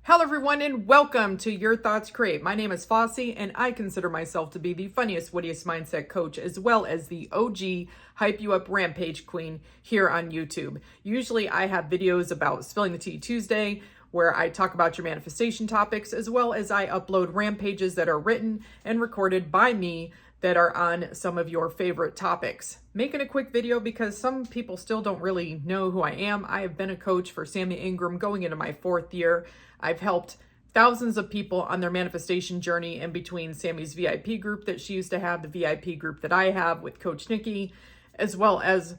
Hello everyone and welcome to Your Thoughts Create. My name is Flossie and I consider myself to be the funniest, wittiest mindset coach as well as the OG Hype You Up Rampage Queen here on YouTube. Usually I have videos about Spilling the Tea Tuesday where I talk about your manifestation topics as well as I upload rampages that are written and recorded by me that are on some of your favorite topics. Making a quick video because some people still don't really know who I am. I have been a coach for Sammy Ingram going into my 4th year. I've helped thousands of people on their manifestation journey in between Sammy's VIP group that she used to have, the VIP group that I have with Coach Nikki, as well as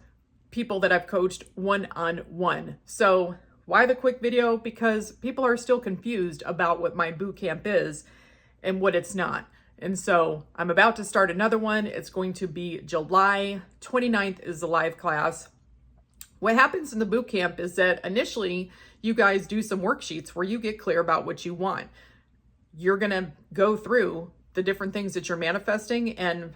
people that I've coached one-on-one. So why the quick video? Because people are still confused about what my boot camp is and what it's not. And so I'm about to start another one. It's going to be July 29th is the live class. What happens in the boot camp is that initially you guys do some worksheets where you get clear about what you want. You're going to go through the different things that you're manifesting and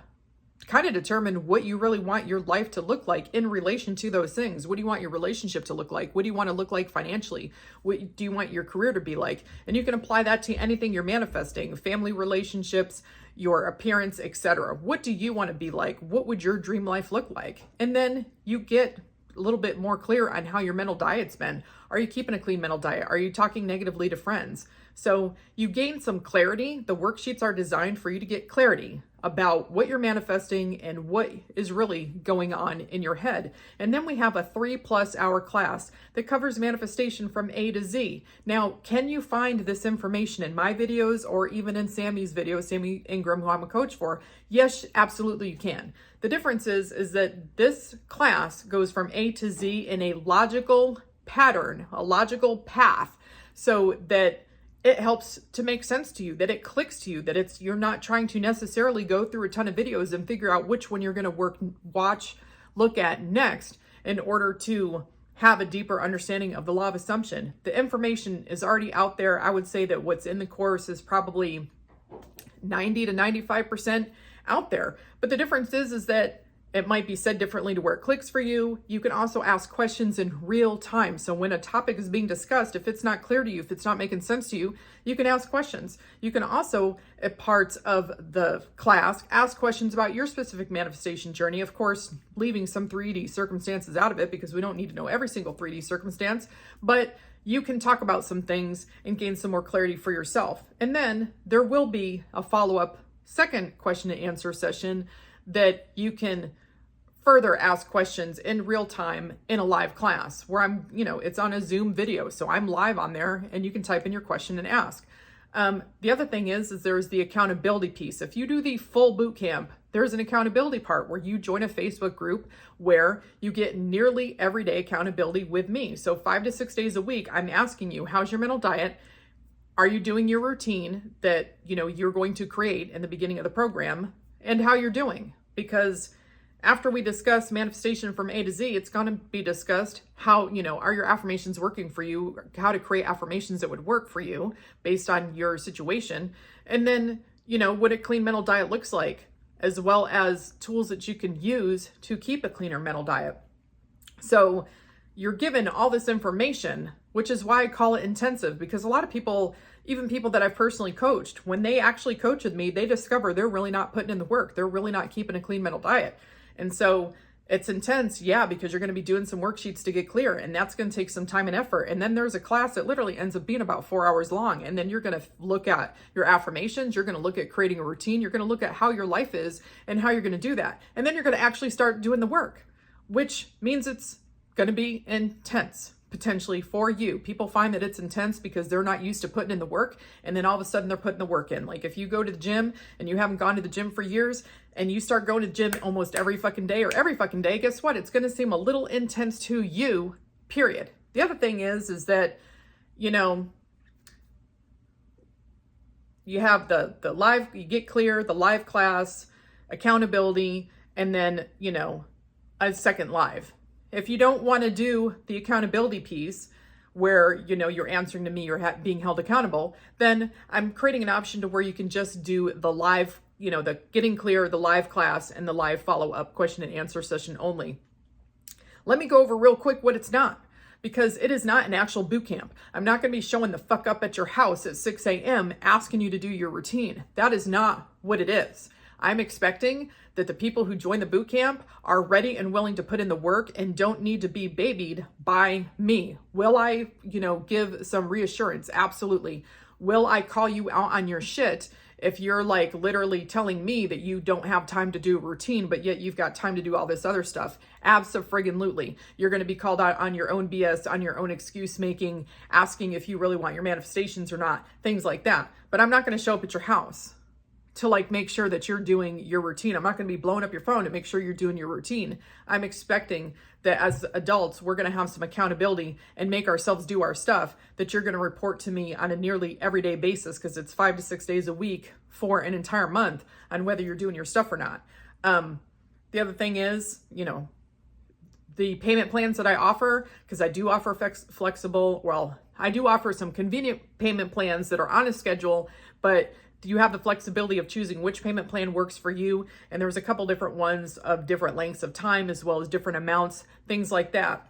kind of determine what you really want your life to look like in relation to those things. What do you want your relationship to look like? What do you want to look like financially? What do you want your career to be like? And you can apply that to anything you're manifesting, family relationships, your appearance, etc. What do you want to be like? What would your dream life look like? And then you get a little bit more clear on how your mental diet's been. Are you keeping a clean mental diet? Are you talking negatively to friends? So you gain some clarity. The worksheets are designed for you to get clarity about what you're manifesting and what is really going on in your head. And then we have a 3+ hour class that covers manifestation from A to Z. Now, can you find this information in my videos or even in Sammy's videos, Sammy Ingram, who I'm a coach for? Yes, absolutely you can. The difference is that this class goes from A to Z in a logical pattern, a logical path, so that it helps to make sense to you, that it clicks to you, that you're not trying to necessarily go through a ton of videos and figure out which one you're going to look at next in order to have a deeper understanding of the law of assumption. The information is already out there. I would say that what's in the course is probably 90 to 95% out there. But the difference is that it might be said differently to where it clicks for you. You can also ask questions in real time. So when a topic is being discussed, if it's not clear to you, if it's not making sense to you, you can ask questions. You can also, at parts of the class, ask questions about your specific manifestation journey. Of course, leaving some 3D circumstances out of it because we don't need to know every single 3D circumstance, but you can talk about some things and gain some more clarity for yourself. And then there will be a follow-up second question and answer session that you can further ask questions in real time in a live class where it's on a Zoom video. So I'm live on there and you can type in your question and ask. The other thing is there's the accountability piece. If you do the full boot camp, there's an accountability part where you join a Facebook group where you get nearly everyday accountability with me. So 5 to 6 days a week, I'm asking you, how's your mental diet? Are you doing your routine that, you're going to create in the beginning of the program, and how you're doing? Because after we discuss manifestation from A to Z, it's going to be discussed how, are your affirmations working for you? How to create affirmations that would work for you based on your situation. And then, what a clean mental diet looks like, as well as tools that you can use to keep a cleaner mental diet. So you're given all this information, which is why I call it intensive, because a lot of people, even people that I've personally coached, when they actually coach with me, they discover they're really not putting in the work. They're really not keeping a clean mental diet. And so it's intense, because you're going to be doing some worksheets to get clear, and that's going to take some time and effort. And then there's a class that literally ends up being about 4 hours long. And then you're going to look at your affirmations. You're going to look at creating a routine. You're going to look at how your life is and how you're going to do that. And then you're going to actually start doing the work, which means it's going to be intense potentially for you. People find that it's intense because they're not used to putting in the work, and then all of a sudden they're putting the work in. Like if you go to the gym and you haven't gone to the gym for years and you start going to the gym almost every fucking day, guess what? It's going to seem a little intense to you, period. The other thing is that, you have the live, you get clear, the live class, accountability, and then, a second live. If you don't want to do the accountability piece where, you're answering to me, you're being held accountable, then I'm creating an option to where you can just do the live, the getting clear, the live class, and the live follow-up question and answer session only. Let me go over real quick what it's not. because it is not an actual boot camp. I'm not going to be showing the fuck up at your house at 6 a.m. asking you to do your routine. That is not what it is. I'm expecting that the people who join the boot camp are ready and willing to put in the work and don't need to be babied by me. Will I, give some reassurance? Absolutely. Will I call you out on your shit if you're like literally telling me that you don't have time to do a routine, but yet you've got time to do all this other stuff? Abso-friggin-lutely. You're going to be called out on your own BS, on your own excuse making, asking if you really want your manifestations or not, things like that. But I'm not going to show up at your house to like make sure that you're doing your routine. I'm not going to be blowing up your phone to make sure you're doing your routine. I'm expecting that as adults, we're going to have some accountability and make ourselves do our stuff, that you're going to report to me on a nearly everyday basis, because it's 5 to 6 days a week for an entire month on whether you're doing your stuff or not. The other thing is, the payment plans that I offer, because I do offer I do offer some convenient payment plans that are on a schedule, but you have the flexibility of choosing which payment plan works for you. And there's a couple different ones of different lengths of time, as well as different amounts, things like that,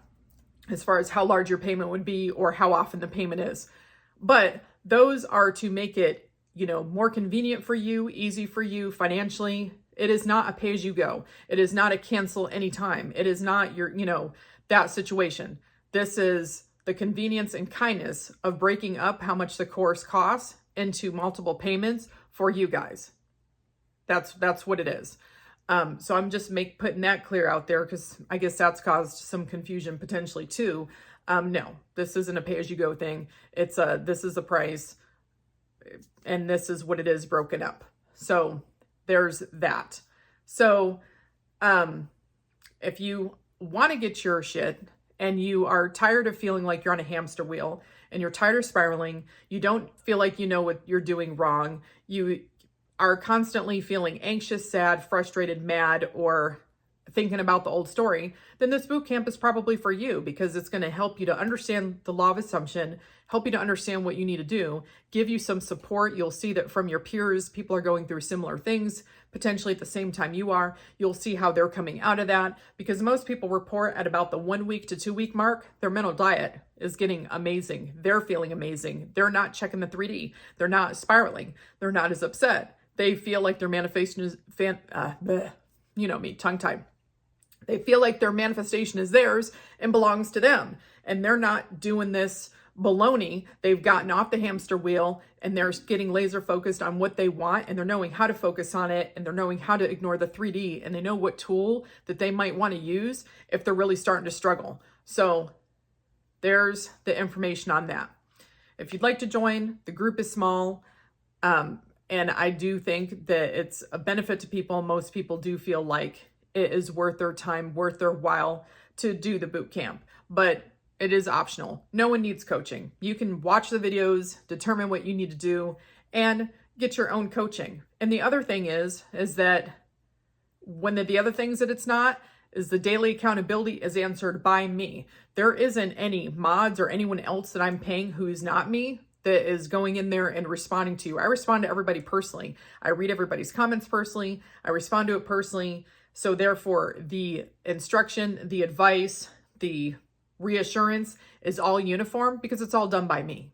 as far as how large your payment would be or how often the payment is. But those are to make it, more convenient for you, easy for you financially. It is not a pay-as-you-go. It is not a cancel anytime. It is not your, that situation. This is the convenience and kindness of breaking up how much the course costs into multiple payments for you guys. That's what it is. So I'm just putting that clear out there, because I guess that's caused some confusion potentially too. No, this isn't a pay-as-you-go thing. This is the price, and this is what it is broken up. So there's that. So if you want to get your shit and you are tired of feeling like you're on a hamster wheel and you're tired of spiraling, you don't feel like you know what you're doing wrong, you are constantly feeling anxious, sad, frustrated, mad, or thinking about the old story, then this boot camp is probably for you, because it's going to help you to understand the law of assumption, help you to understand what you need to do, give you some support. You'll see that from your peers, people are going through similar things, potentially at the same time you are. You'll see how they're coming out of that, because most people report at about the 1 week to 2 week mark, their mental diet is getting amazing. They're feeling amazing. They're not checking the 3D. They're not spiraling. They're not as upset. They feel like their manifestation is, tongue-tied. They feel like their manifestation is theirs and belongs to them. And they're not doing this baloney. They've gotten off the hamster wheel and they're getting laser focused on what they want, and they're knowing how to focus on it, and they're knowing how to ignore the 3D, and they know what tool that they might want to use if they're really starting to struggle. So there's the information on that. If you'd like to join, the group is small. And I do think that it's a benefit to people. Most people do feel like it is worth their time, worth their while to do the boot camp, but it is optional. No one needs coaching. You can watch the videos, determine what you need to do, and get your own coaching. And the other thing is that one of the other things that it's not is the daily accountability is answered by me. There isn't any mods or anyone else that I'm paying who's not me that is going in there and responding to you. I respond to everybody personally. I read everybody's comments personally. I respond to it personally. So therefore, the instruction, the advice, the reassurance is all uniform, because it's all done by me.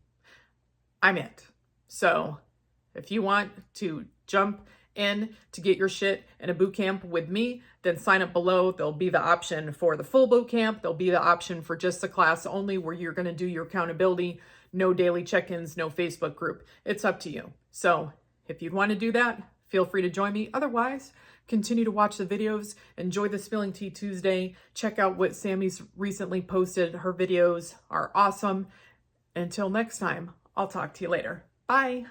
I'm it. So if you want to jump in to get your shit in a boot camp with me, then sign up below. There'll be the option for the full boot camp. There'll be the option for just the class only, where you're going to do your accountability, no daily check-ins, no Facebook group. It's up to you. So if you'd want to do that, feel free to join me. Otherwise, continue to watch the videos. Enjoy the Spilling Tea Tuesday. Check out what Sammy's recently posted. Her videos are awesome. Until next time, I'll talk to you later. Bye.